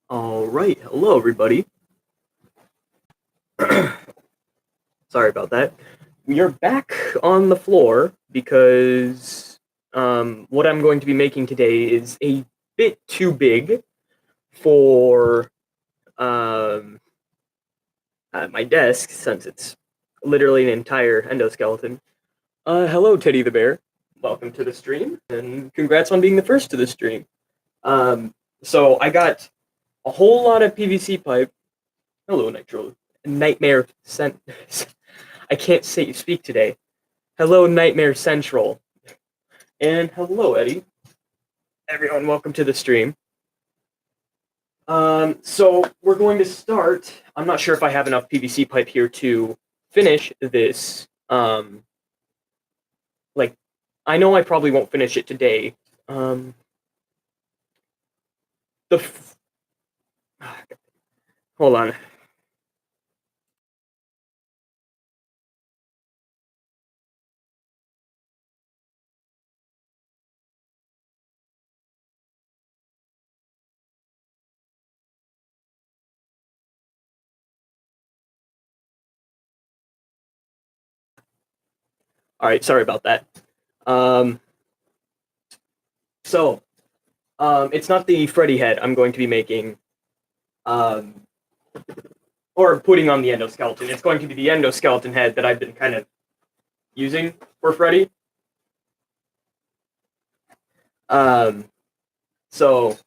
All right, hello everybody. Sorry about that. We are back on the floor because what I'm going to be making today is a bit too big for um, my desk since it's literally an entire endoskeleton. Hello, Teddy the Bear. Welcome to the stream, and congrats on being the first to the stream. Um, so I got a whole lot of PVC pipe. Hello, Nightmare sent. I can't speak today. Hello, Nightmare Central. And hello, Eddie. Everyone, welcome to the stream. So we're going to start. I'm not sure if I have enough PVC pipe here to finish this. I know I probably won't finish it today. The hold on. All right, sorry about that. So it's not the Freddy head I'm going to be making, or putting on the endoskeleton. It's going to be the endoskeleton head that I've been kind of using for Freddy. So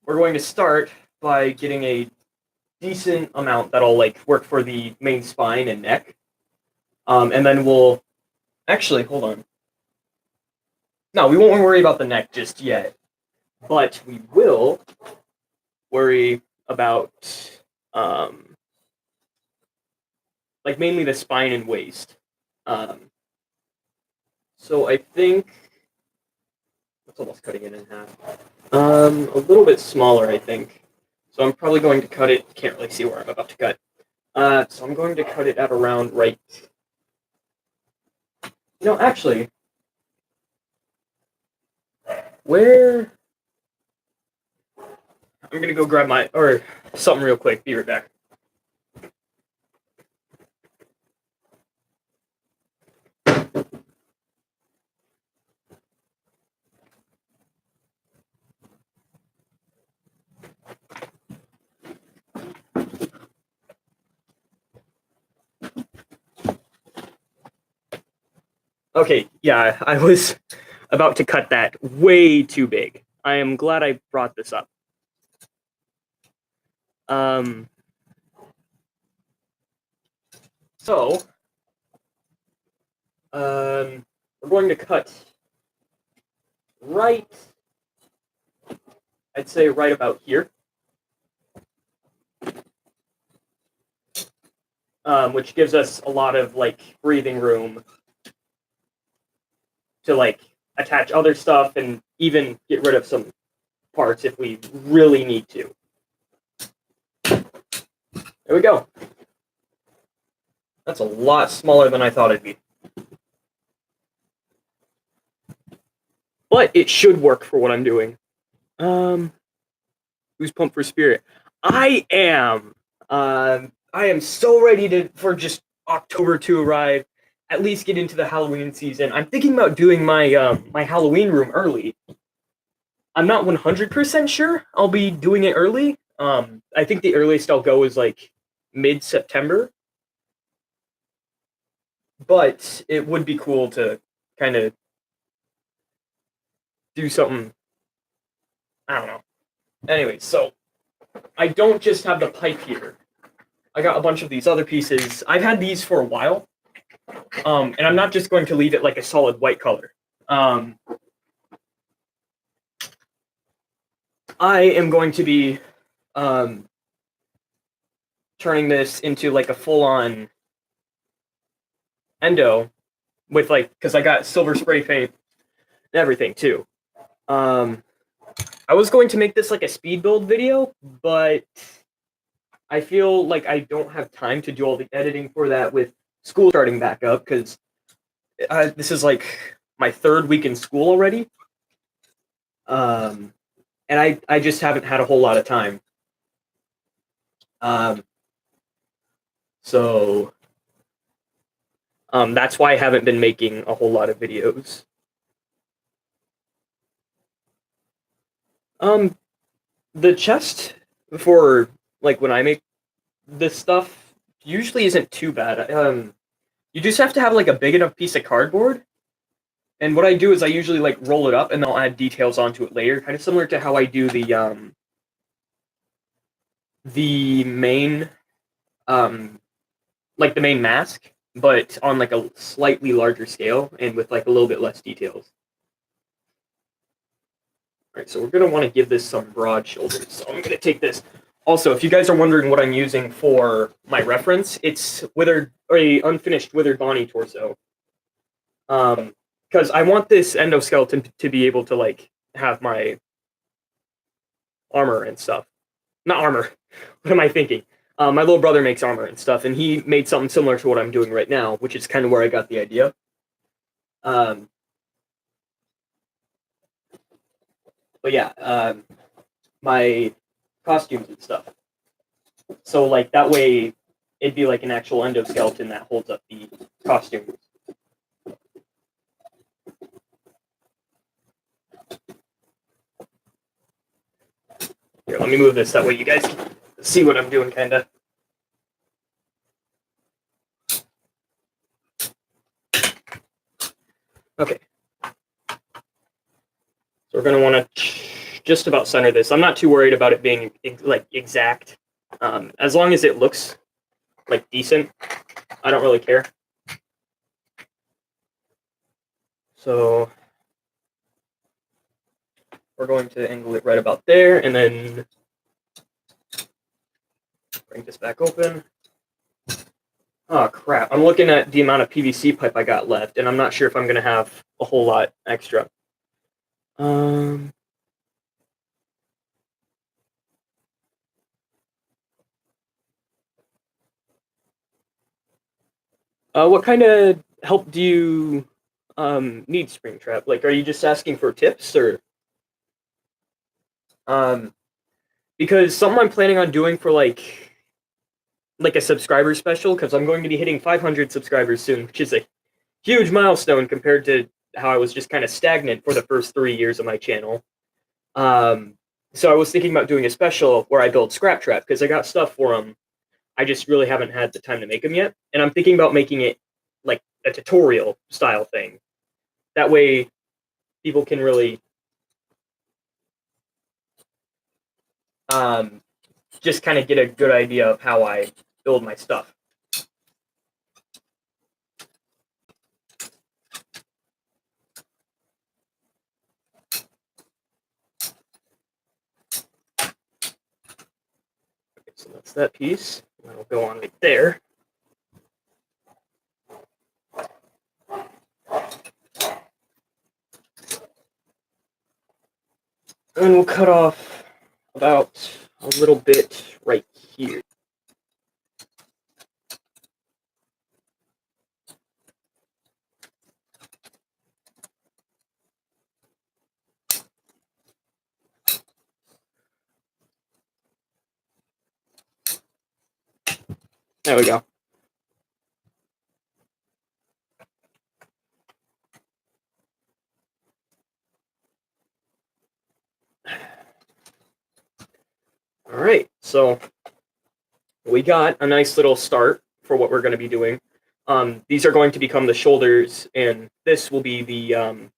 we're going to start by getting a decent amount that'll work for the main spine and neck. And then we'll actually hold on. No, we won't worry about the neck just yet, but we will worry about mainly the spine and waist. So I think that's almost cutting it in half. A little bit smaller, I think. So I'm probably going to cut it. Can't really see where I'm about to cut. So I'm going to cut it at around right. No, actually, where? I'm gonna go grab something real quick. Be right back. Okay, yeah, I was about to cut that way too big. I am glad I brought this up. So, we're going to cut right, I'd say right about here. Which gives us a lot of breathing room to attach other stuff and even get rid of some parts if we really need to. There we go. That's a lot smaller than I thought it'd be. But it should work for what I'm doing. Who's pumped for Spirit? I am. I am so ready for just October to arrive. At least get into the Halloween season. I'm thinking about doing my my Halloween room early. I'm not 100% sure I'll be doing it early. I think the earliest I'll go is mid-September. But it would be cool to kind of do something. I don't know. Anyway, so I don't just have the pipe here. I got a bunch of these other pieces. I've had these for a while. And I'm not just going to leave it like a solid white color. I am going to be turning this into a full-on endo with because I got silver spray paint and everything too. I was going to make this a speed build video, but I feel like I don't have time to do all the editing for that with school starting back up, because this is my third week in school already. and I just haven't had a whole lot of time. Um, so that's why I haven't been making a whole lot of videos. The chest for like when I make this stuff usually isn't too bad. You just have to have like a big enough piece of cardboard. And what I do is I usually like roll it up and then I'll add details onto it later, kind of similar to how I do the main like the main mask, but on like a slightly larger scale and with like a little bit less details. All right, so we're gonna want to give this some broad shoulders. So I'm gonna take this. Also, if you guys are wondering what I'm using for my reference, it's withered or a unfinished withered Bonnie torso. Because I want this endoskeleton to be able to like have my armor and stuff. Not armor. What am I thinking? My little brother makes armor and stuff, and he made something similar to what I'm doing right now, which is kind of where I got the idea. But yeah, my costumes and stuff. So like that way, it'd be like an actual endoskeleton that holds up the costumes. Here, let me move this. That way you guys can see what I'm doing, kind of. Okay. So we're going to want to just about center this. I'm not too worried about it being like exact. As long as it looks like decent, I don't really care. So we're going to angle it right about there and then bring this back open. Oh crap, I'm looking at the amount of PVC pipe I got left and I'm not sure if I'm going to have a whole lot extra. What kind of help do you need, Springtrap? Like, are you just asking for tips, or because something I'm planning on doing for like a subscriber special, because I'm going to be hitting 500 subscribers soon, which is a huge milestone compared to how I was just kind of stagnant for the first 3 years of my channel. So I was thinking about doing a special where I build Scrap Trap because I got stuff for them. I just really haven't had the time to make them yet, and I'm thinking about making it like a tutorial style thing. That way, people can really just kind of get a good idea of how I build my stuff. Okay, so that's that piece. That'll go on right there. And we'll cut off about a little bit right here. There we go. All right, so we got a nice little start for what we're going to be doing. These are going to become the shoulders, and this will be the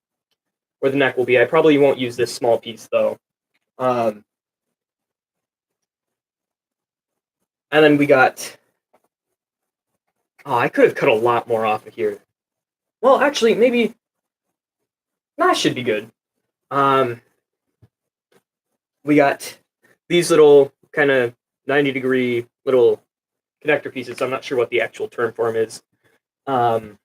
where the neck will be. I probably won't use this small piece though. And then we got. Oh, I could have cut a lot more off of here. Well, actually, maybe. That should be good. We got these little kind of 90-degree little connector pieces. I'm not sure what the actual term for them is. That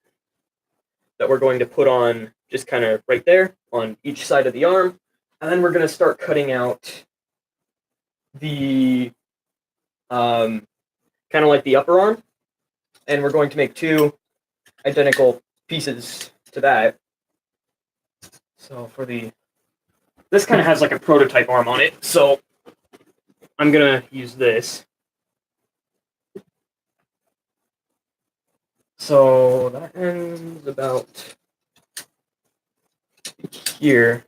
we're going to put on just kind of right there on each side of the arm. And then we're going to start cutting out the kind of like the upper arm. And we're going to make two identical pieces to that. So for the This kind of has like a prototype arm on it, so I'm gonna use this. So that ends about here.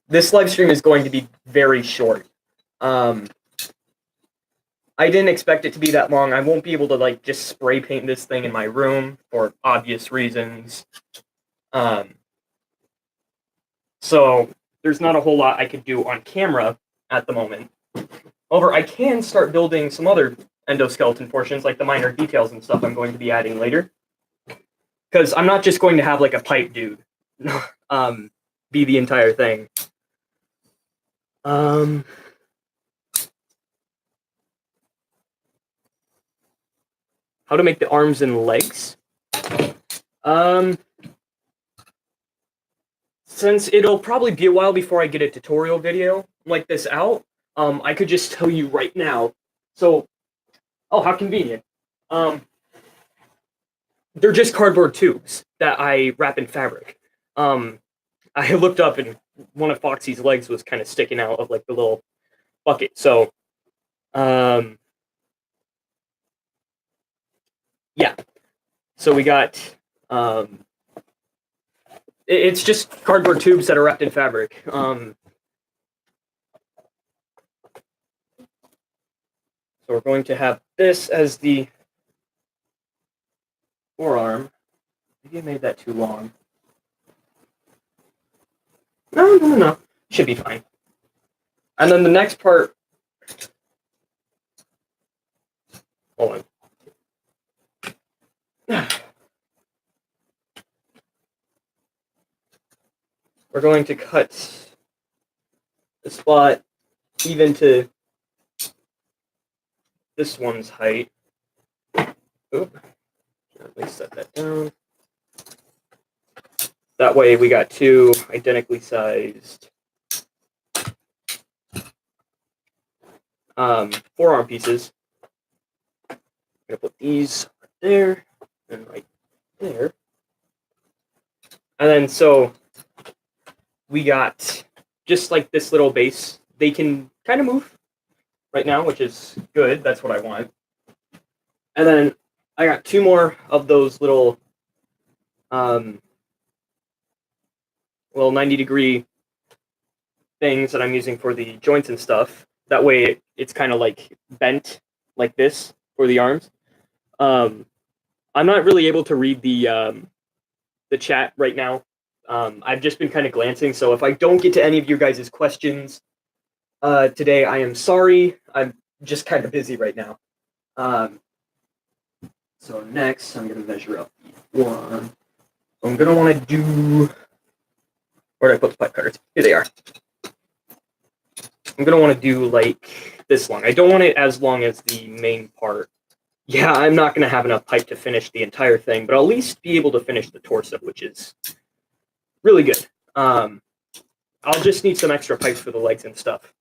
This live stream is going to be very short. I didn't expect it to be that long. I won't be able to like just spray paint this thing in my room for obvious reasons. So there's not a whole lot I could do on camera at the moment. However, I can start building some other endoskeleton portions, like the minor details and stuff I'm going to be adding later. Because I'm not just going to have like a pipe dude be the entire thing. How to make the arms and legs? Since it'll probably be a while before I get a tutorial video like this out, I could just tell you right now. So, oh, how convenient. They're just cardboard tubes that I wrap in fabric. I looked up and one of Foxy's legs was kind of sticking out of like the little bucket. So, yeah. So we got, it's just cardboard tubes that are wrapped in fabric. So we're going to have this as the forearm. Maybe I made that too long. No. Should be fine. And then the next part. Hold on. We're going to cut the spot even to this one's height. Oop. Let me set that down. That way we got two identically sized forearm pieces. I'm going to put these right there and right there. And then so we got just like this little base. They can kind of move right now, which is good. That's what I want. And then I got two more of those little 90-degree things that I'm using for the joints and stuff. That way it's kind of like bent like this for the arms. I'm not really able to read the chat right now. I've just been kind of glancing, so if I don't get to any of your guys' questions today, I am sorry. I'm just kind of busy right now. So next, I'm going to measure up the forearm. I'm going to want to do... Where did I put the pipe cutters? Here they are. I'm going to want to do like this long. I don't want it as long as the main part. Yeah, I'm not going to have enough pipe to finish the entire thing, but I'll at least be able to finish the torso, which is really good. I'll just need some extra pipes for the legs and stuff.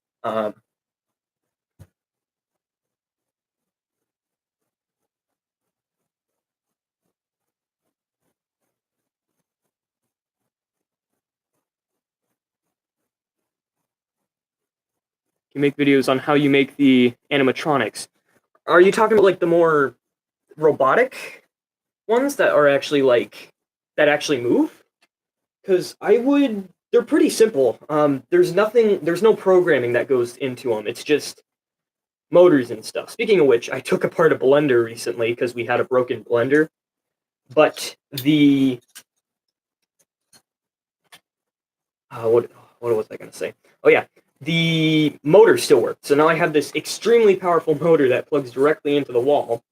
You make videos on how you make the animatronics. Are you talking about like the more robotic ones that are actually like that actually move? Because they're pretty simple. There's no programming that goes into them. It's just motors and stuff. Speaking of which, I took apart a blender recently because we had a broken blender. But the what was I going to say? Oh yeah, the motor still works. So now I have this extremely powerful motor that plugs directly into the wall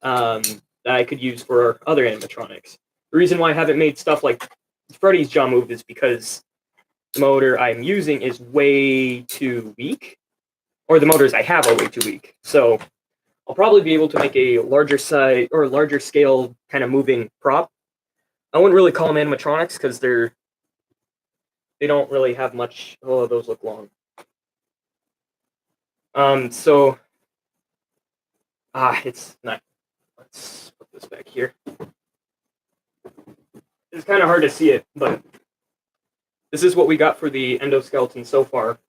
that I could use for other animatronics. The reason why I haven't made stuff like Freddy's jaw move is because the motor I'm using is way too weak, or the motors I have are way too weak. So I'll probably be able to make a larger size or larger scale kind of moving prop. I wouldn't really call them animatronics because they don't really have much. Oh, those look long. So it's not. Let's put this back here. It's kind of hard to see it, but this is what we got for the endoskeleton so far,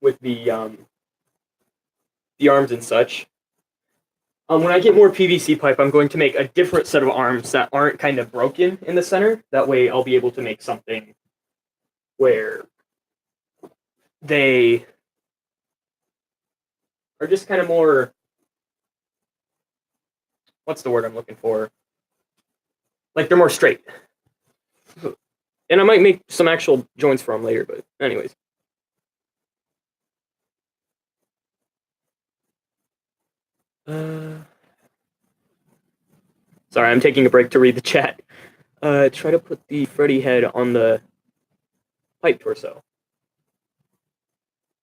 with the arms and such. When I get more PVC pipe, I'm going to make a different set of arms that aren't kind of broken in the center. That way I'll be able to make something where they are just kind of more, what's the word I'm looking for? Like they're more straight. And I might make some actual joints for them later, but anyways. Sorry, I'm taking a break to read the chat. Try to put the Freddy head on the pipe torso.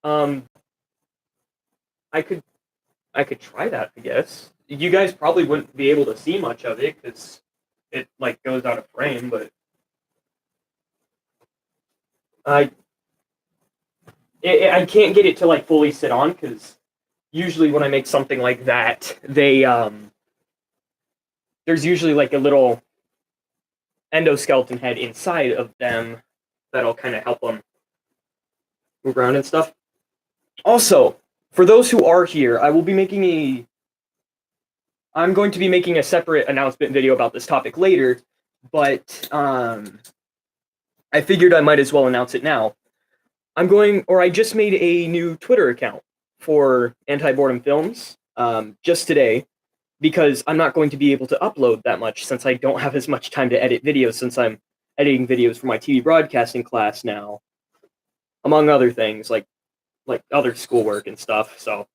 I could try that, I guess. You guys probably wouldn't be able to see much of it because it like goes out of frame, but I can't get it to like fully sit on because usually when I make something like that, they there's usually like a little endoskeleton head inside of them that'll kind of help them move around and stuff. Also, for those who are here, I'm going to be making a separate announcement video about this topic later, but I figured I might as well announce it now. I just made a new Twitter account for Anti-Boredom Films just today, because I'm not going to be able to upload that much since I don't have as much time to edit videos since I'm editing videos for my TV broadcasting class now, among other things like other schoolwork and stuff. So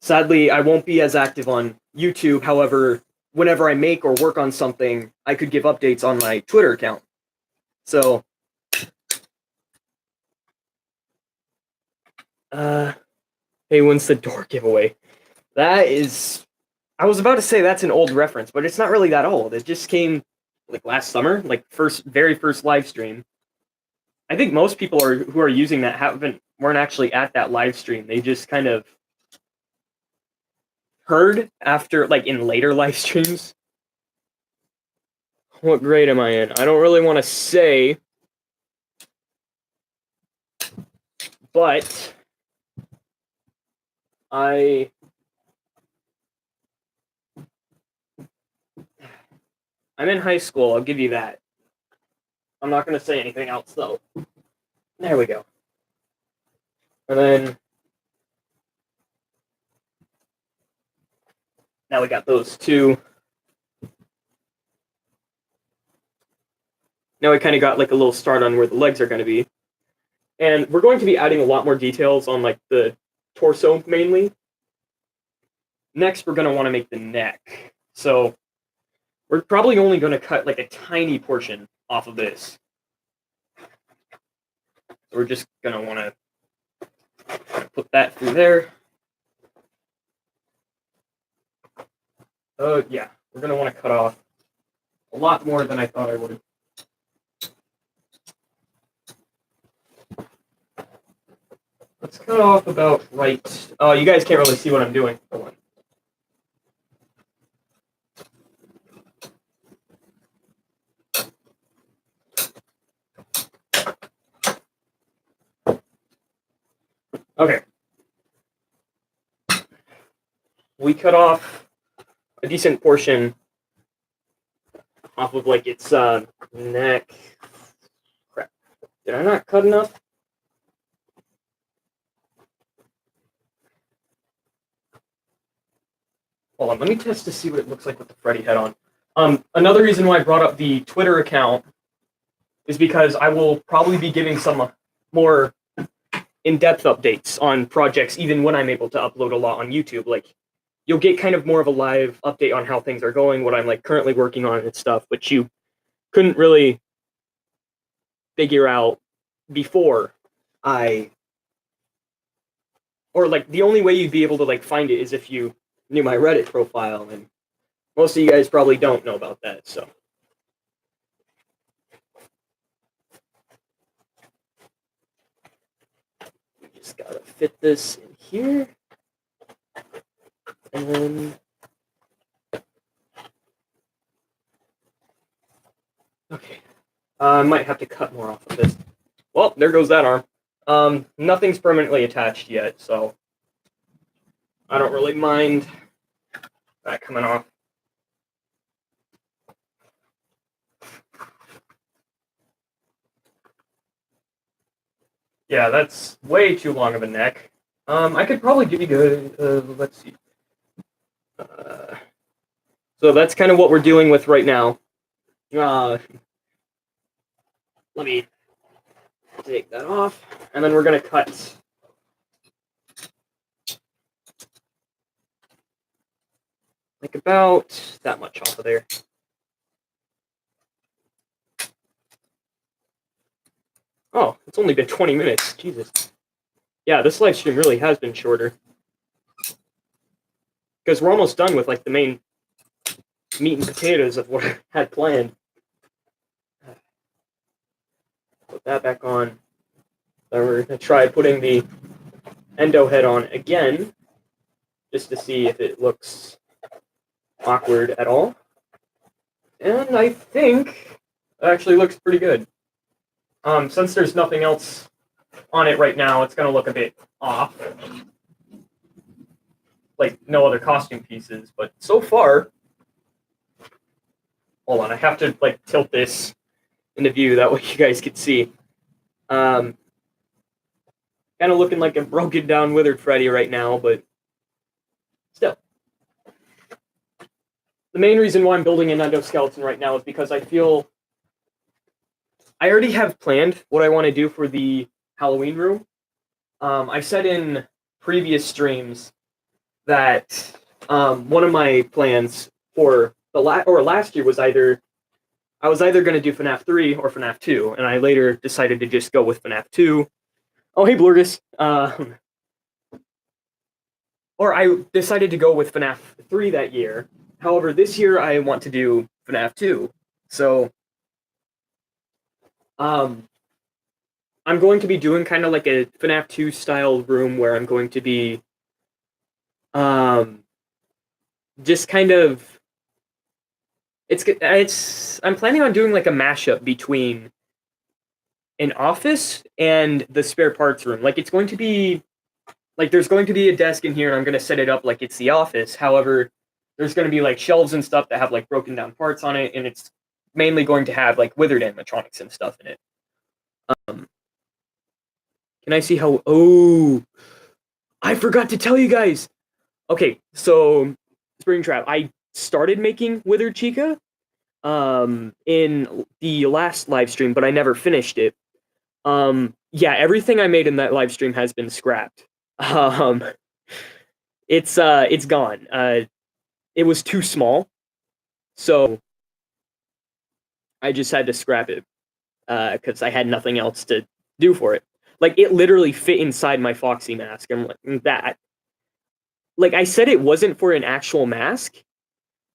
sadly, I won't be as active on YouTube. However, whenever I make or work on something, I could give updates on my Twitter account. So hey, when's the door giveaway? That is, I was about to say that's an old reference, but it's not really that old. It just came like last summer, like very first live stream. I think most people who are using that weren't actually at that live stream. They just kind of heard after, like in later live streams. What grade am I in? I don't really want to say, but I'm in high school, I'll give you that. I'm not going to say anything else, though. There we go. And then now we got those two. Now we kind of got like a little start on where the legs are going to be. And we're going to be adding a lot more details on like the torso mainly. Next, we're going to want to make the neck. So we're probably only going to cut like a tiny portion off of this. So we're just going to want to put that through there. Yeah, we're going to want to cut off a lot more than I thought I would. Let's cut off about right. Oh, you guys can't really see what I'm doing. Hold on. Okay. We cut off a decent portion off of like its neck. Crap. Did I not cut enough? Hold on, let me test to see what it looks like with the Freddy head on. Another reason why I brought up the Twitter account is because I will probably be giving some more in-depth updates on projects even when I'm able to upload a lot on YouTube. Like, you'll get kind of more of a live update on how things are going, what I'm like currently working on and stuff, which you couldn't really figure out before or like the only way you'd be able to like find it is if you knew my Reddit profile, and most of you guys probably don't know about that, so. We just gotta fit this in here. And then I might have to cut more off of this. Well, there goes that arm. Nothing's permanently attached yet, so I don't really mind that coming off. Yeah, that's way too long of a neck. I could probably give you good. Let's see. So that's kind of what we're dealing with right now. Let me take that off, and then we're gonna cut. Like about that much off of there. Oh, it's only been 20 minutes. Jesus. Yeah, this live stream really has been shorter. Because we're almost done with like the main meat and potatoes of what I had planned. Put that back on. Then we're going to try putting the endo head on again, just to see if it looks awkward at all. And I think it actually looks pretty good. Since there's nothing else on it right now, it's going to look a bit off. Like no other costume pieces, but so far, hold on, I have to like tilt this into view, that way you guys can see. Kind of looking like a broken down Withered Freddy right now, but still. The main reason why I'm building an endoskeleton right now is because I feel I already have planned what I want to do for the Halloween room. I've said in previous streams that one of my plans for the last year was I was either going to do FNaF 3 or FNaF 2, and I later decided to just go with FNaF 2. Oh, hey, Blurgus. Or I decided to go with FNaF 3 that year. However, this year I want to do FNaF 2. So, I'm going to be doing kind of like a FNaF 2 style room where I'm going to be just kind of I'm planning on doing like a mashup between an office and the spare parts room. Like it's going to be like there's going to be a desk in here and I'm going to set it up like it's the office. However, there's going to be like shelves and stuff that have like broken down parts on it, and it's mainly going to have like withered animatronics and stuff in it. Can I see how? Oh, I forgot to tell you guys. Okay, so Springtrap, I started making Withered Chica in the last live stream, but I never finished it. Yeah, everything I made in that live stream has been scrapped. It's gone. It was too small, so I just had to scrap it because I had nothing else to do for it. Like it literally fit inside my Foxy mask. I'm like that. Like I said, it wasn't for an actual mask,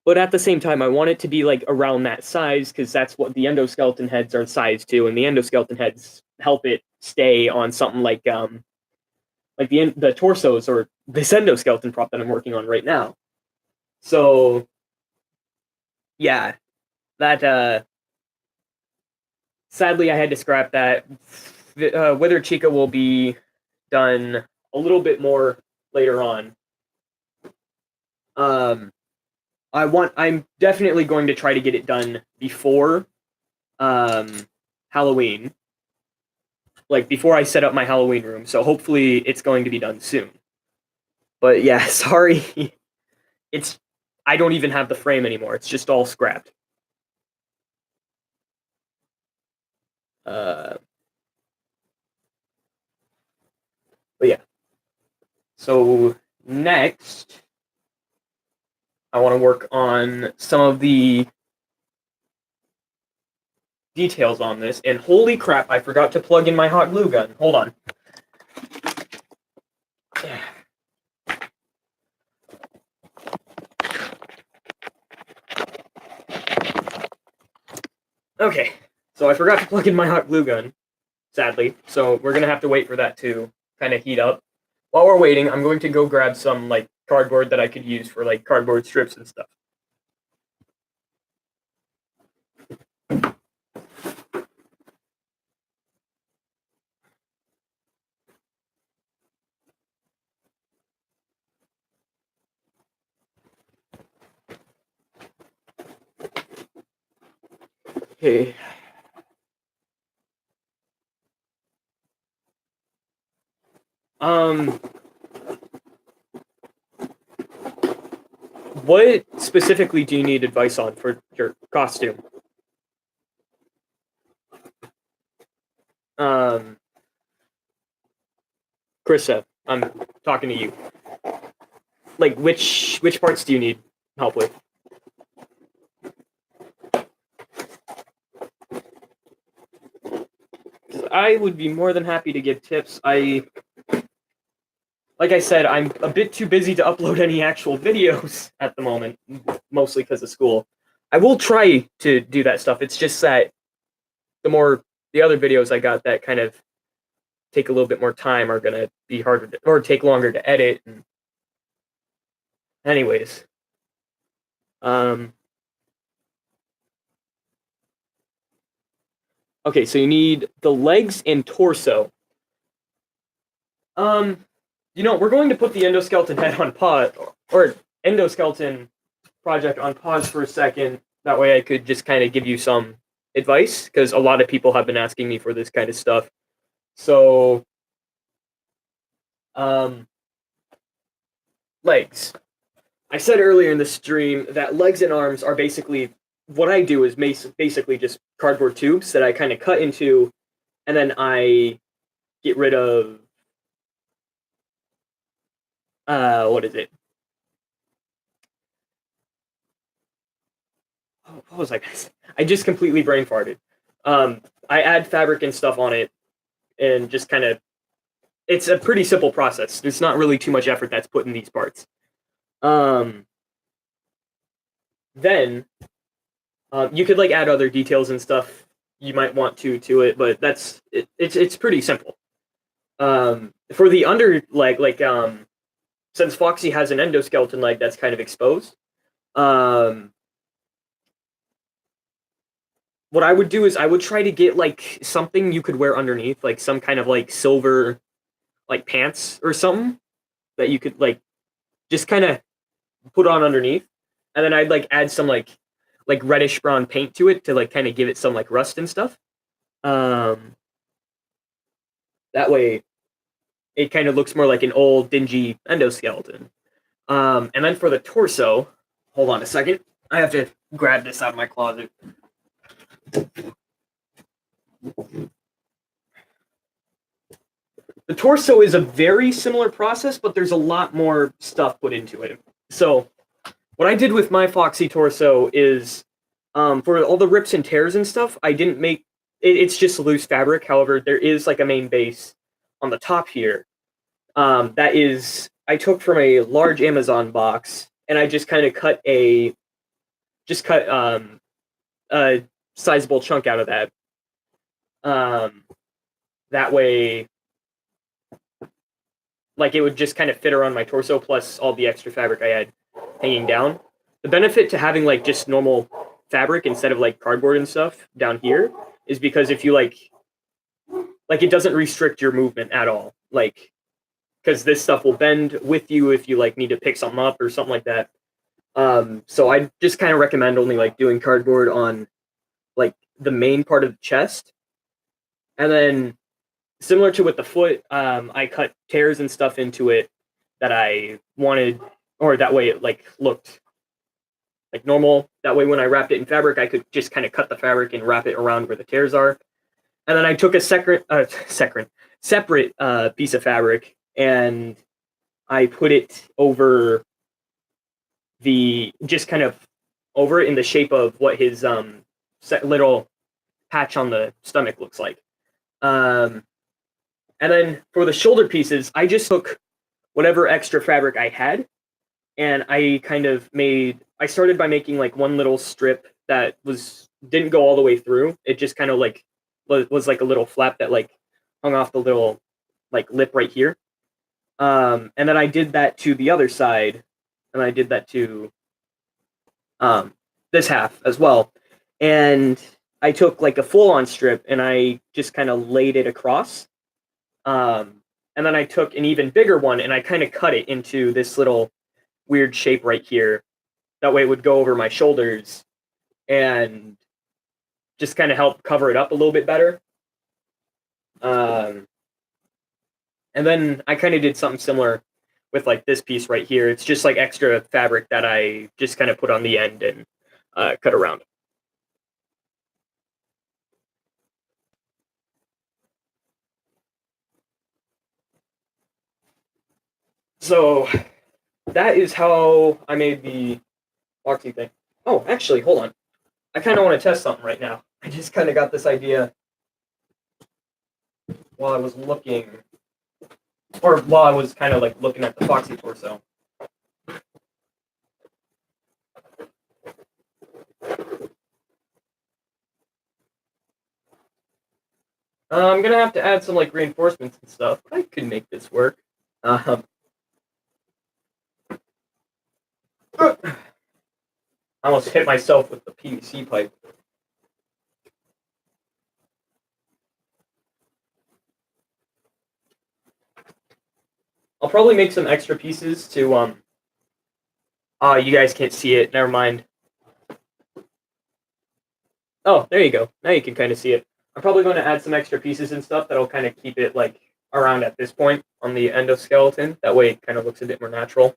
but at the same time, I want it to be like around that size because that's what the endoskeleton heads are sized to, and the endoskeleton heads help it stay on something like the torsos or this endoskeleton prop that I'm working on right now. So yeah, that sadly I had to scrap that. Withered Chica will be done a little bit more later on. I'm definitely going to try to get it done before Halloween. Like before I set up my Halloween room, so hopefully it's going to be done soon. But yeah, sorry. I don't even have the frame anymore. It's just all scrapped. But yeah. So next, I want to work on some of the details on this. And holy crap, I forgot to plug in my hot glue gun. Hold on. Okay, so I forgot to plug in my hot glue gun, sadly. So we're going to have to wait for that to kind of heat up. While we're waiting, I'm going to go grab some like cardboard that I could use for like cardboard strips and stuff. Okay. What specifically do you need advice on for your costume? Um, Krista, I'm talking to you. Like, which parts do you need help with? I would be more than happy to give tips. Like I said, I'm a bit too busy to upload any actual videos at the moment, mostly because of school. I will try to do that stuff. It's just that the other videos I got that kind of take a little bit more time are gonna be harder to, or take longer to edit. And anyways, um, okay, so you need the legs and torso. Um, we're going to put the endoskeleton head on pause, or endoskeleton project on pause for a second. That way I could just kind of give you some advice, because a lot of people have been asking me for this kind of stuff. So, um, legs. I said earlier in the stream that legs and arms are basically what I do is basically just cardboard tubes that I kind of cut into, and then I get rid of what is it? What was I? I just completely brain farted. I add fabric and stuff on it, and just kind of. It's a pretty simple process. There's not really too much effort that's put in these parts. Um, then you could like add other details and stuff you might want to it, but it's pretty simple. For the under leg, since Foxy has an endoskeleton leg that's kind of exposed, um, what I would do is I would try to get like something you could wear underneath, like some kind of like silver like pants or something that you could like just kind of put on underneath, and then I'd like add some like reddish brown paint to it to like kind of give it some like rust and stuff. Um, that way it kind of looks more like an old dingy endoskeleton. And then for the torso, hold on a second. I have to grab this out of my closet. The torso is a very similar process, but there's a lot more stuff put into it. So what I did with my Foxy torso is for all the rips and tears and stuff, I didn't make it's just loose fabric. However, there is like a main base on the top here. That is I took from a large Amazon box, and I just kind of cut a sizable chunk out of that. That way, like it would just kind of fit around my torso, plus all the extra fabric I had hanging down. The benefit to having like just normal fabric instead of like cardboard and stuff down here is because if you like it doesn't restrict your movement at all. Like, because this stuff will bend with you if you like need to pick something up or something like that. So I just kind of recommend only like doing cardboard on like the main part of the chest, and then similar to with the foot, I cut tears and stuff into it that I wanted, or that way it like looked like normal. That way when I wrapped it in fabric, I could just kind of cut the fabric and wrap it around where the tears are. And then I took a separate piece of fabric, and I put it over just kind of over it in the shape of what his little patch on the stomach looks like. And then for the shoulder pieces, I just took whatever extra fabric I had, and I started by making like one little strip that didn't go all the way through. It just kind of like was like a little flap that like hung off the little like lip right here. And then I did that to the other side, and I did that to this half as well. And I took like a full-on strip, and I just kind of laid it across. And then I took an even bigger one, and I kind of cut it into this little weird shape right here. That way it would go over my shoulders, and just kind of help cover it up a little bit better. And then I kind of did something similar with like this piece right here. It's just like extra fabric that I just kind of put on the end and cut around. So that is how I made the Foxy thing. Oh, actually, hold on. I kind of want to test something right now. I just kind of got this idea while I was looking, or while I was kind of like looking at the Foxy torso. I'm gonna have to add some like reinforcements and stuff. I could make this work. I almost hit myself with the PVC pipe. I'll probably make some extra pieces to you guys can't see it. Never mind. Oh, there you go. Now you can kind of see it. I'm probably going to add some extra pieces and stuff that'll kind of keep it like around at this point on the endoskeleton. That way it kind of looks a bit more natural.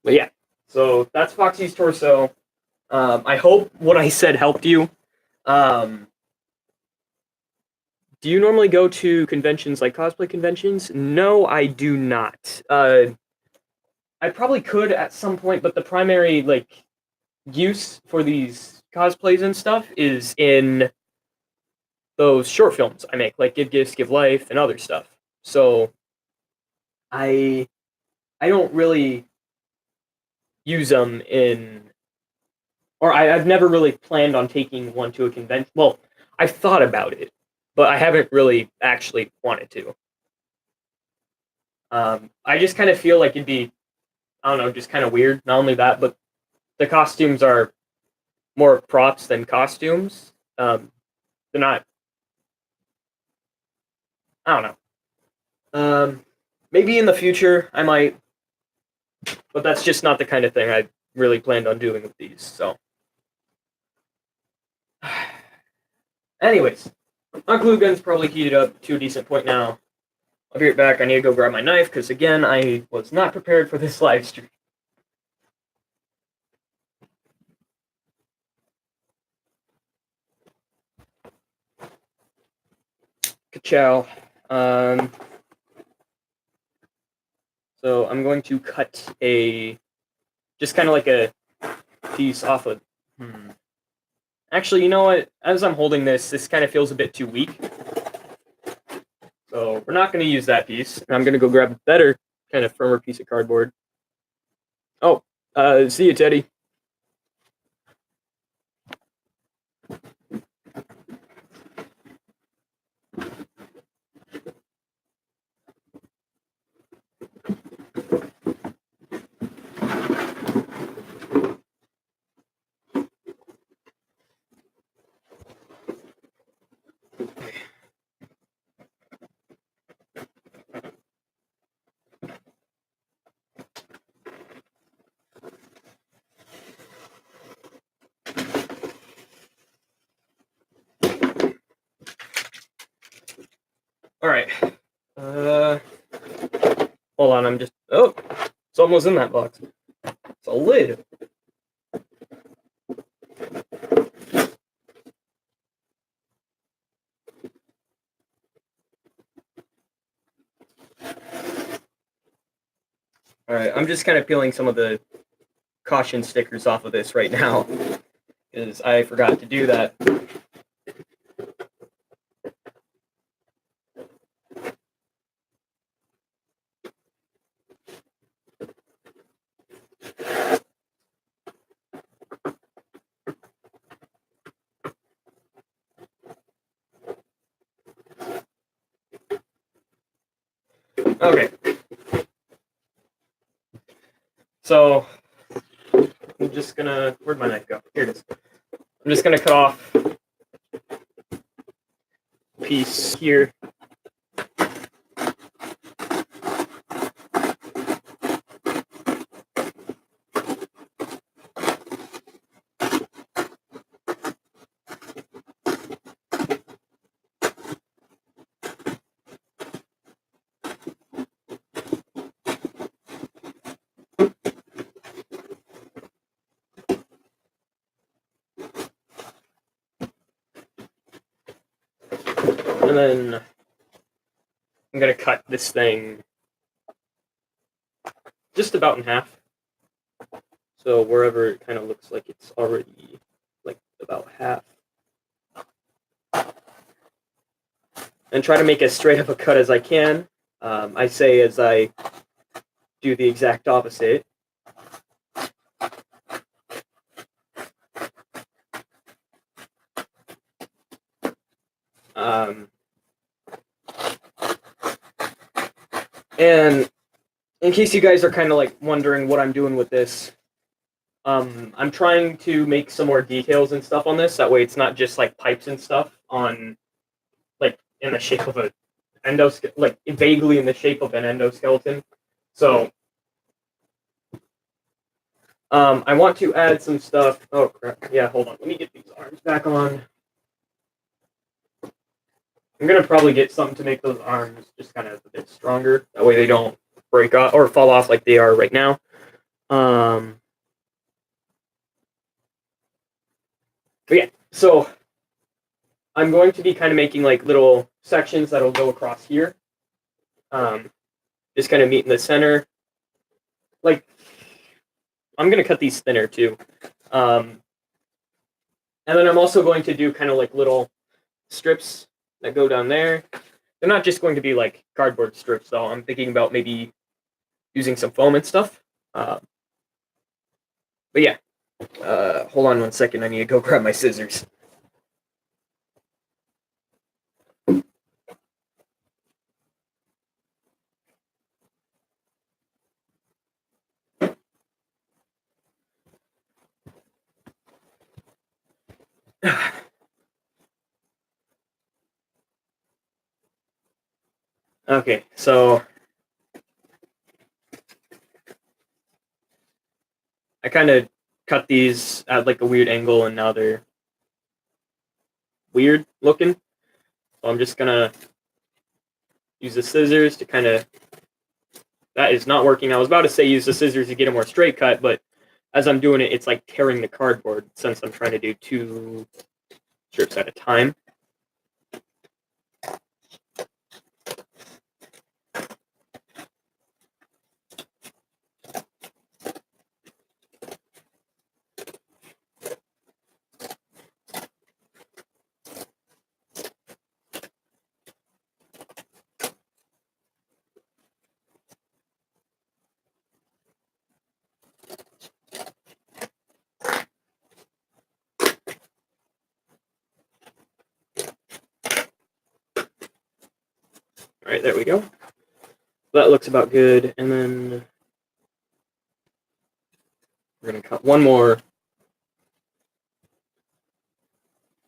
But yeah, so that's Foxy's torso. I hope what I said helped you. Do you normally go to conventions like cosplay conventions? No, I do not. I probably could at some point, but the primary like use for these cosplays and stuff is in those short films I make, like Give Gifts, Give Life, and other stuff. So I don't really use them in, or I've never really planned on taking one to a convention. Well, I've thought about it, but I haven't really actually wanted to. I just kind of feel like it'd be, I don't know, just kind of weird. Not only that, but the costumes are more props than costumes. They're not, I don't know. Maybe in the future I might, but that's just not the kind of thing I really planned on doing with these. So, anyways, my glue gun's probably heated up to a decent point now. I'll be right back. I need to go grab my knife because again, I was not prepared for this live stream. Ka-chow. So I'm going to cut just kind of like a piece off of. Actually, you know what? As I'm holding this kind of feels a bit too weak. So we're not going to use that piece. I'm going to go grab a better, kind of firmer piece of cardboard. Oh, see you, Teddy. All right. Hold on. I'm just. Oh, something was in that box. It's a lid. All right. I'm just kind of peeling some of the caution stickers off of this right now because I forgot to do that. Okay. So I'm just gonna. Where'd my knife go? Here it is. I'm just gonna cut off a piece here. And then I'm going to cut this thing just about in half. So wherever it kind of looks like it's already like about half. And try to make as straight of a cut as I can. I say as I do the exact opposite. And in case you guys are kind of like wondering what I'm doing with this, I'm trying to make some more details and stuff on this. That way it's not just like pipes and stuff on, like, in the shape of a like vaguely in the shape of an endoskeleton. So I want to add some stuff. Oh crap! Yeah, hold on. Let me get these arms back on. I'm gonna probably get something to make those arms just kind of a bit stronger. That way they don't break off or fall off like they are right now. But yeah, so I'm going to be kind of making like little sections that'll go across here. Just kind of meet in the center. Like, I'm gonna cut these thinner too. And then I'm also going to do kind of like little strips that go down there. They're not just going to be like cardboard strips though. I'm thinking about maybe using some foam and stuff. But yeah, hold on one second. I need to go grab my scissors. Okay, so I kind of cut these at like a weird angle, and now they're weird looking. So I'm just gonna use the scissors to kind of. That is not working. I was about to say use the scissors to get a more straight cut, but as I'm doing it, it's like tearing the cardboard since I'm trying to do 2 strips at a time. All right, there we go. That looks about good, and then we're gonna cut one more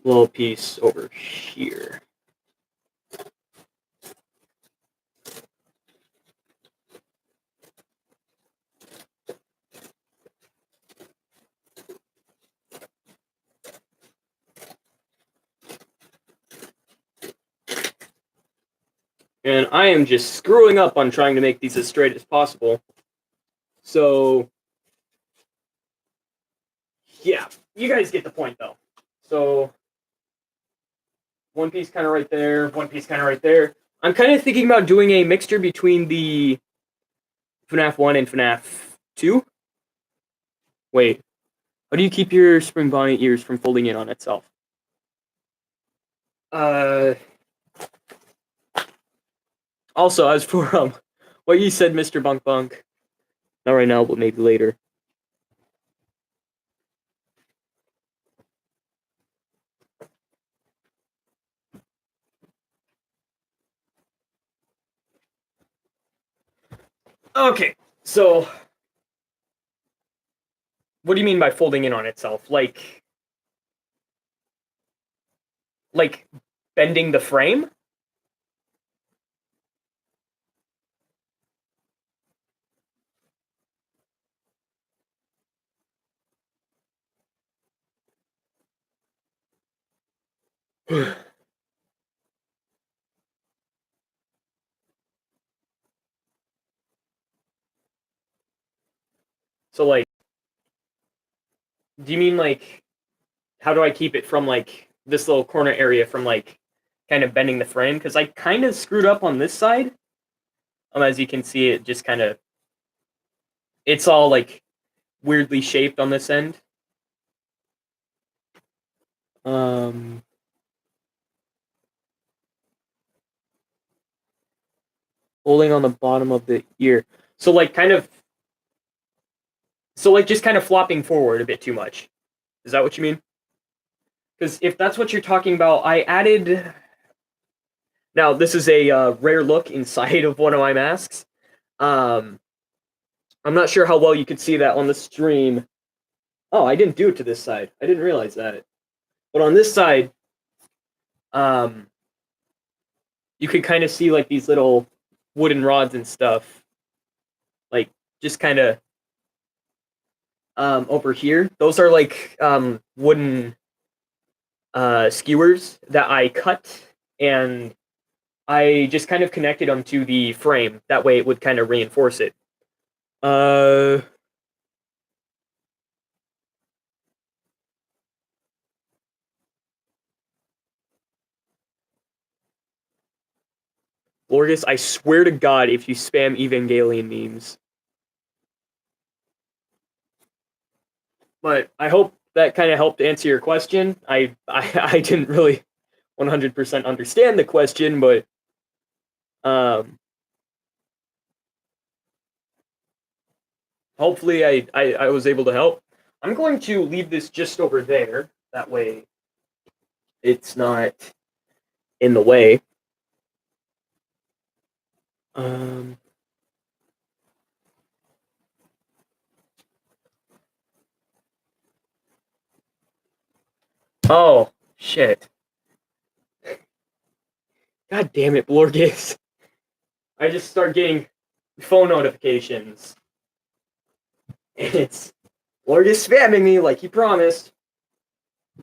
little piece over here. And I am just screwing up on trying to make these as straight as possible. So, yeah, you guys get the point, though. So, one piece kind of right there, one piece kind of right there. I'm kind of thinking about doing a mixture between the FNaF 1 and FNaF 2. Wait, how do you keep your spring bonnet ears from folding in on itself? Also, as for what you said, Mr. Bunk Bunk, not right now, but maybe later. Okay, so what do you mean by folding in on itself? Like bending the frame? So like, do you mean like, how do I keep it from like this little corner area from like kind of bending the frame, because I kind of screwed up on this side. As you can see, it just kind of, it's all like weirdly shaped on this end. Holding on the bottom of the ear. So like just kind of flopping forward a bit too much. Is that what you mean? Because if that's what you're talking about, I added. Now this is a rare look inside of one of my masks. I'm not sure how well you could see that on the stream. Oh, I didn't do it to this side. I didn't realize that. But on this side, you could kind of see like these little wooden rods and stuff, like just kind of over here. Those are like wooden skewers that I cut, and I just kind of connected them to the frame. That way it would kind of reinforce it. Lorgus, I swear to God, if you spam Evangelion memes. But I hope that kind of helped answer your question. I didn't really 100% understand the question, but hopefully I was able to help. I'm going to leave this just over there. That way it's not in the way. Oh, shit. God damn it, Blorgis. I just start getting phone notifications. And it's Blorgis spamming me like he promised.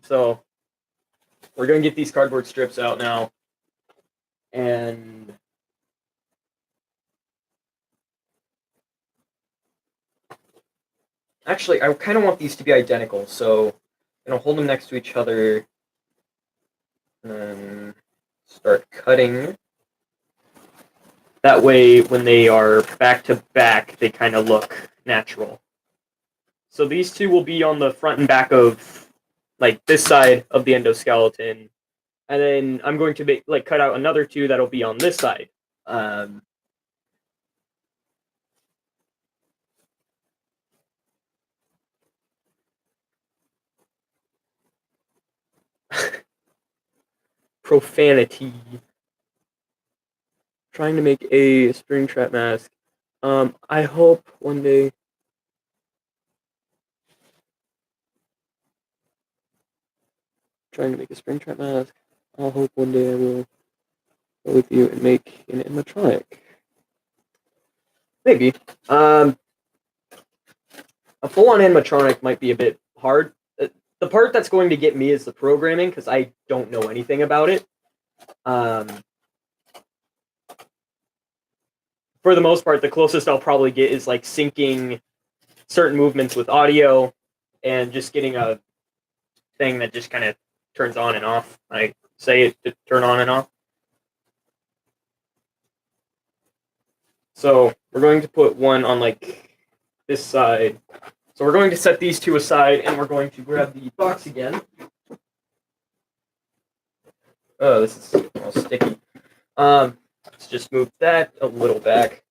So, we're going to get these cardboard strips out now. And actually, I kind of want these to be identical, so I'm going to hold them next to each other and start cutting. That way, when they are back to back, they kind of look natural. So these two will be on the front and back of, like, this side of the endoskeleton, and then I'm going to cut out another two that'll be on this side. Profanity. Trying to make a spring trap mask. I hope one day. Trying to make a spring trap mask. I'll hope one day I will go with you and make an animatronic. Maybe. A full-on animatronic might be a bit hard. The part that's going to get me is the programming, because I don't know anything about it. For the most part, the closest I'll probably get is like syncing certain movements with audio and just getting a thing that just kind of turns on and off. I say it to turn on and off. So we're going to put one on like this side. So we're going to set these two aside, and we're going to grab the box again. Oh, this is all sticky. Let's just move that a little back.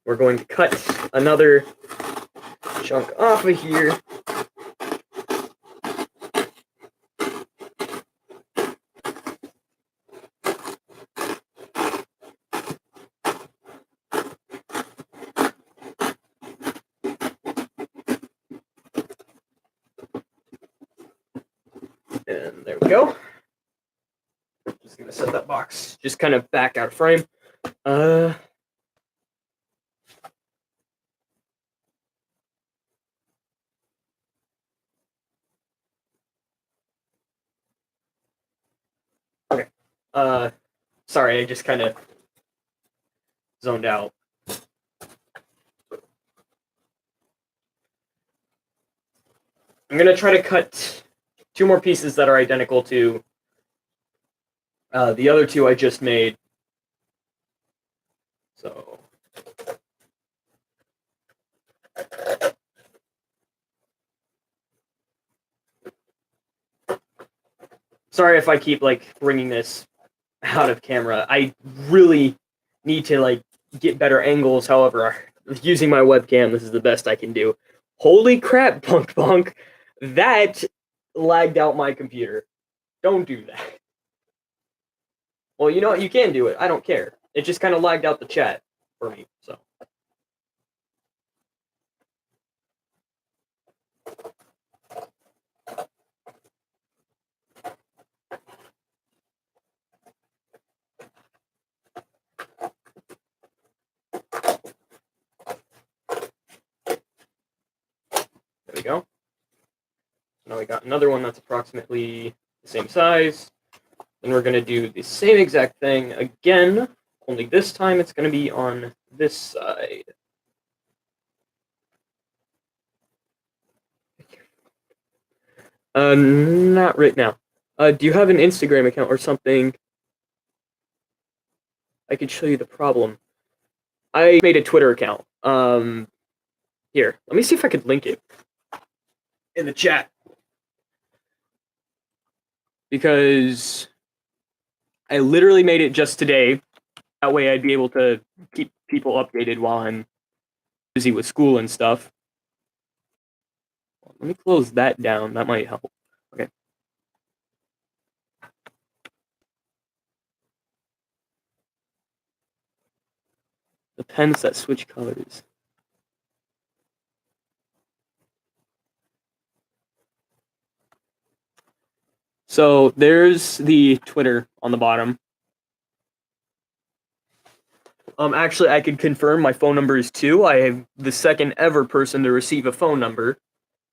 We're going to cut another chunk off of here. And there we go. Just gonna set that box just kind of back out of frame. Okay. Sorry, I just kind of zoned out. I'm gonna try to cut two more pieces that are identical to The other two I just made. So sorry if I keep like bringing this out of camera. I really need to like get better angles. However, using my webcam, this is the best I can do. Holy crap, Punk Punk! That lagged out my computer. Don't do that. Well, you know what? You can do it. I don't care. It just kind of lagged out the chat for me. So. There we go. Now we got another one that's approximately the same size. Then we're going to do the same exact thing again, only this time it's going to be on this side. Not right now. Do you have an Instagram account or something? I could show you the problem. I made a Twitter account. Here, let me see if I could link it in the chat. Because I literally made it just today. That way I'd be able to keep people updated while I'm busy with school and stuff. Let me close that down. That might help. Okay. The pens that switch colors. So there's the Twitter on the bottom. Actually, I could confirm my phone number is 2. I am the second ever person to receive a phone number.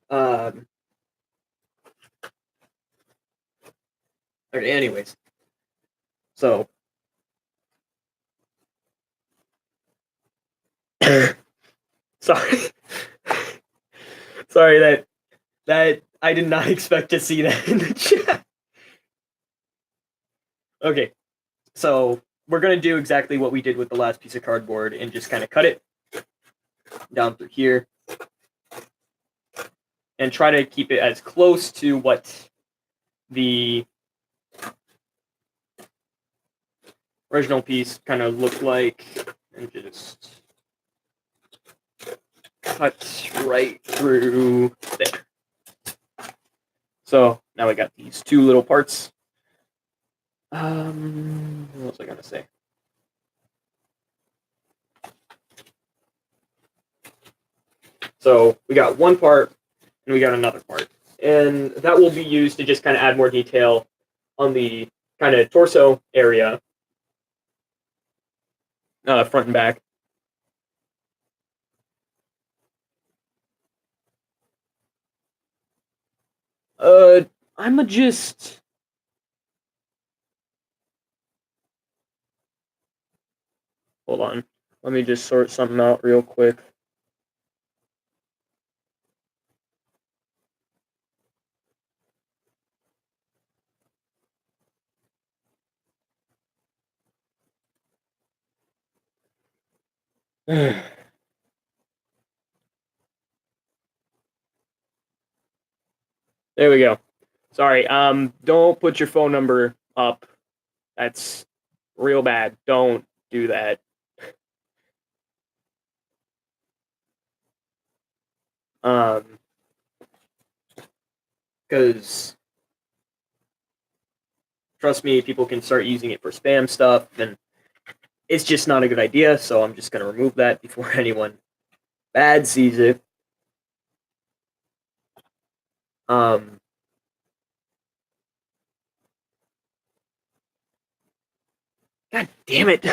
Okay, anyways. So. Sorry. Sorry that I did not expect to see that in the chat. Okay, so we're going to do exactly what we did with the last piece of cardboard and just kind of cut it down through here and try to keep it as close to what the original piece kind of looked like, and just cut right through there. So now we got these two little parts. What was I gonna say? So we got one part and we got another part, and that will be used to just kind of add more detail on the kind of torso area, front and back. I'm just. Hold on. Let me just sort something out real quick. There we go. Sorry. Don't put your phone number up. That's real bad. Don't do that. Because trust me, people can start using it for spam stuff, and it's just not a good idea. So I'm just gonna remove that before anyone bad sees it. God damn it.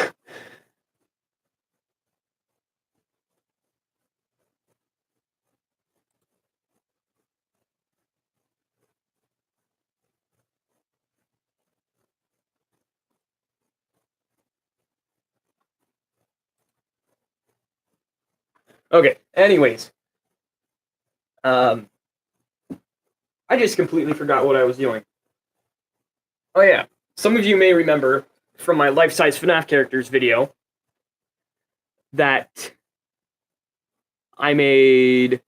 Okay, anyways. I just completely forgot what I was doing. Oh yeah. some of you may remember from my life-size FNaF characters video that I made.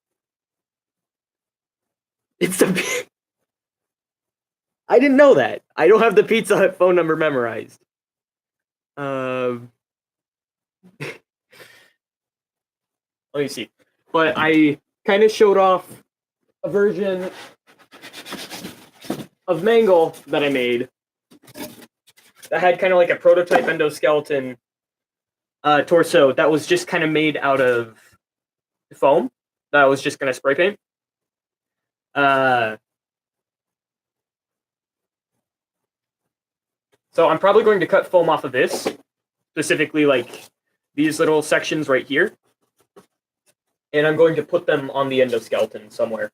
It's a. I didn't know that. I don't have the Pizza Hut phone number memorized. Let me see. But I kind of showed off a version of Mangle that I made that had kind of like a prototype endoskeleton torso that was just kind of made out of foam that I was just going to spray paint. So I'm probably going to cut foam off of this, specifically like these little sections right here. And I'm going to put them on the endoskeleton somewhere.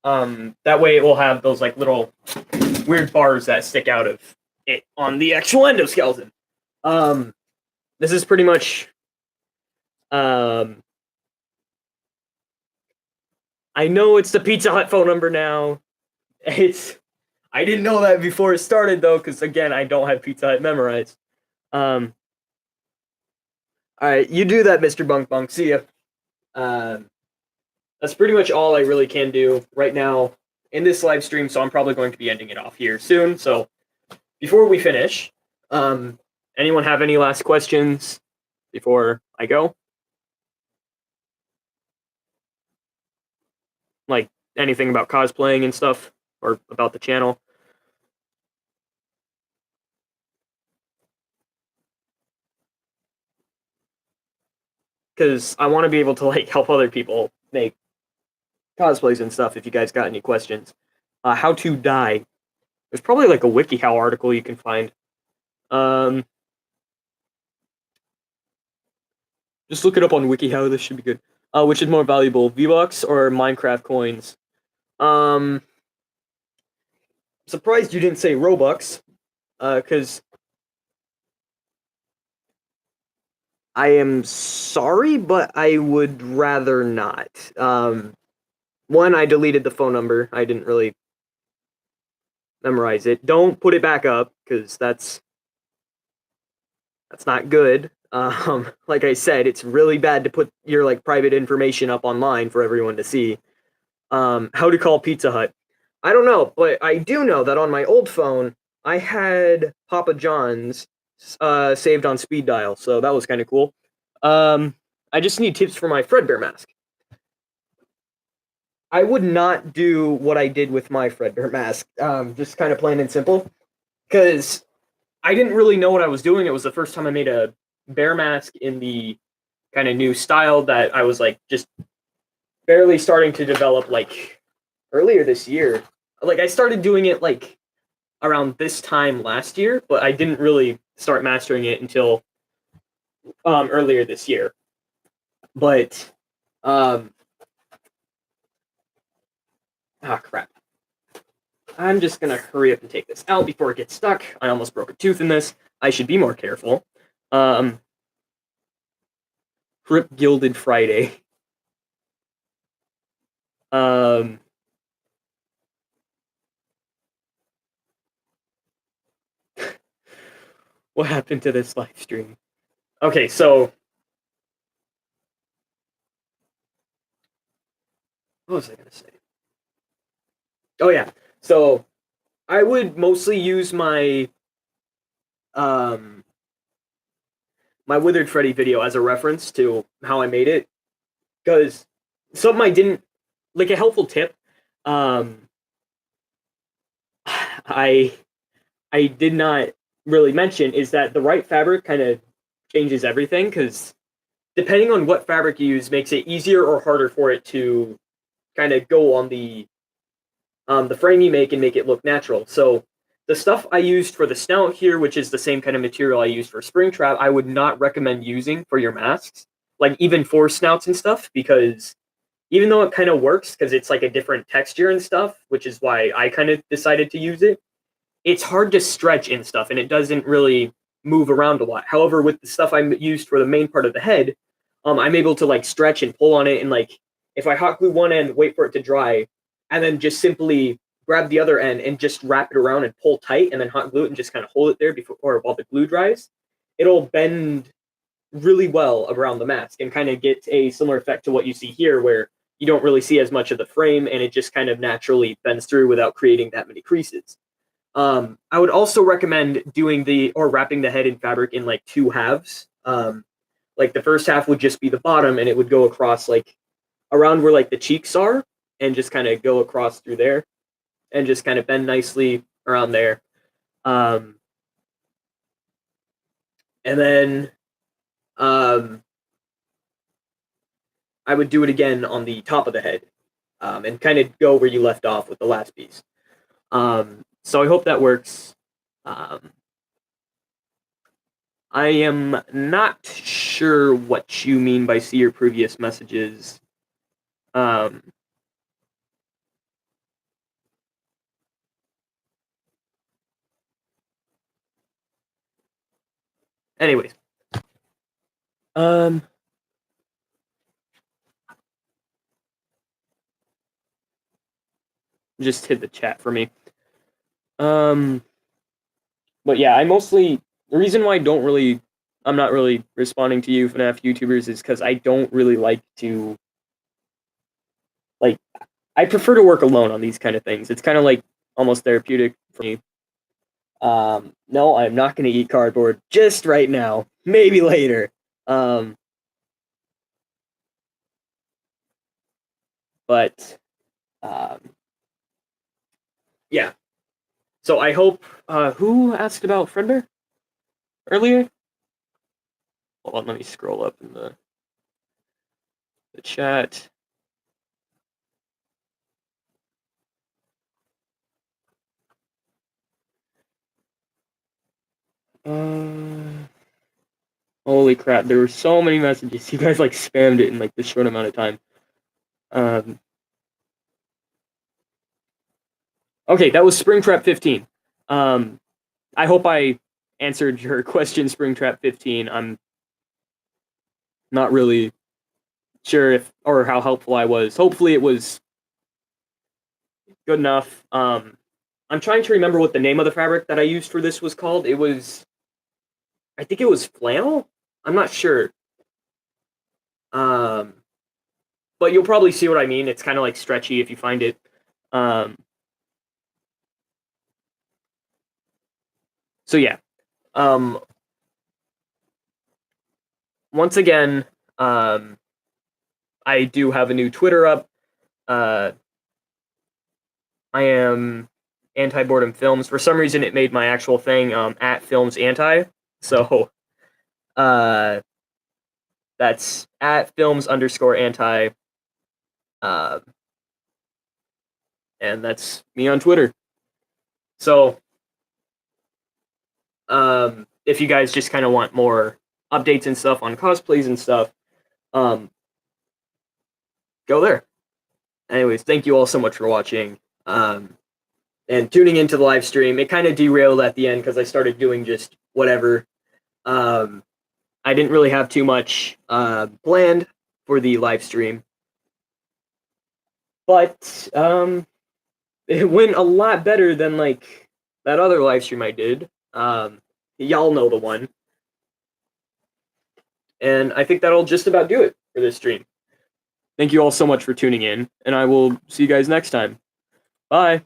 That way it will have those like little weird bars that stick out of it on the actual endoskeleton. This is pretty much I know it's the Pizza Hut phone number now. I didn't know that before it started though, because again, I don't have Pizza Hut memorized. Alright, you do that, Mr. Bunk Bunk. See ya. That's pretty much all I really can do right now in this live stream, so I'm probably going to be ending it off here soon. So before we finish, anyone have any last questions before I go? Like anything about cosplaying and stuff, or about the channel? Because I want to be able to like help other people make cosplays and stuff. If you guys got any questions, how to die. There's probably like a WikiHow article you can find. Just look it up on WikiHow. This should be good. Which is more valuable, V-Bucks or Minecraft coins? Surprised you didn't say Robux, because I am sorry, but I would rather not. One, I deleted the phone number. I didn't really memorize it. Don't put it back up, because that's not good. Like I said, it's really bad to put your like private information up online for everyone to see. How to call Pizza Hut. I don't know, but I do know that on my old phone, I had Papa John's saved on speed dial, so that was kind of cool. I just need tips for my Fredbear mask. I would not do what I did with my Fredbear mask, just kind of plain and simple, because I didn't really know what I was doing. It was the first time I made a bear mask in the kind of new style that I was like just barely starting to develop like earlier this year. Like I started doing it like around this time last year, but I didn't really start mastering it until earlier this year. But crap. I'm just gonna hurry up and take this out before it gets stuck. I almost broke a tooth in this. I should be more careful. Crip Gilded Friday. What happened to this live stream? Okay, so what was I gonna say? Oh yeah, so I would mostly use my my Withered Freddy video as a reference to how I made it, because something I didn't like, a helpful tip. I did not really mention is that the right fabric kind of changes everything, because depending on what fabric you use makes it easier or harder for it to kind of go on the frame you make and make it look natural. So the stuff I used for the snout here, which is the same kind of material I used for Springtrap, I would not recommend using for your masks, like even for snouts and stuff, because even though it kind of works because it's like a different texture and stuff, which is why I kind of decided to use it, it's hard to stretch and stuff, and it doesn't really move around a lot. However, with the stuff I used for the main part of the head, I'm able to like stretch and pull on it, and like if I hot glue one end, wait for it to dry, and then just simply grab the other end and just wrap it around and pull tight, and then hot glue it and just kind of hold it there before while the glue dries, it'll bend really well around the mask and kind of get a similar effect to what you see here, where you don't really see as much of the frame and it just kind of naturally bends through without creating that many creases. I would also recommend wrapping the head in fabric in like two halves. Like the first half would just be the bottom, and it would go across like around where like the cheeks are, and just kind of go across through there, and just kind of bend nicely around there. And then I would do it again on the top of the head, and kind of go where you left off with the last piece. So I hope that works. I am not sure what you mean by see your previous messages. Anyways. Just hit the chat for me. But yeah, the reason why I'm not really responding to you FNaF YouTubers is because I don't really like to, I prefer to work alone on these kind of things. It's kind of like almost therapeutic for me. No, I'm not going to eat cardboard just right now. Maybe later. But yeah. So I hope. Who asked about Fredbear earlier? Hold on, let me scroll up in the chat. Holy crap, there were so many messages. You guys like spammed it in like this short amount of time. Okay, that was Springtrap 15. I hope I answered your question, Springtrap 15. I'm not really sure if or how helpful I was. Hopefully it was good enough. I'm trying to remember what the name of the fabric that I used for this was called. I think it was flannel? I'm not sure. But you'll probably see what I mean. It's kind of like stretchy if you find it. So yeah. Once again, I do have a new Twitter up. I am Anti-Boredom Films. For some reason, it made my actual thing at Films Anti. So that's at Films_Anti. And that's me on Twitter. So if you guys just kind of want more updates and stuff on cosplays and stuff, go there. Anyways, thank you all so much for watching and tuning into the live stream. It kind of derailed at the end because I started doing just whatever. I didn't really have too much planned for the live stream, but it went a lot better than like that other live stream I did. Y'all know the one. And I think that'll just about do it for this stream. Thank you all so much for tuning in, and I will see you guys next time. Bye.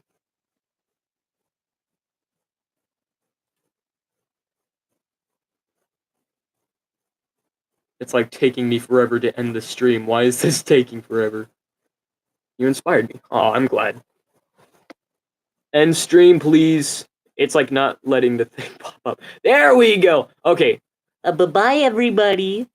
It's like taking me forever to end the stream. Why is this taking forever? You inspired me. Oh, I'm glad. End stream, please. It's like not letting the thing pop up. There we go. Okay. Bye-bye, everybody.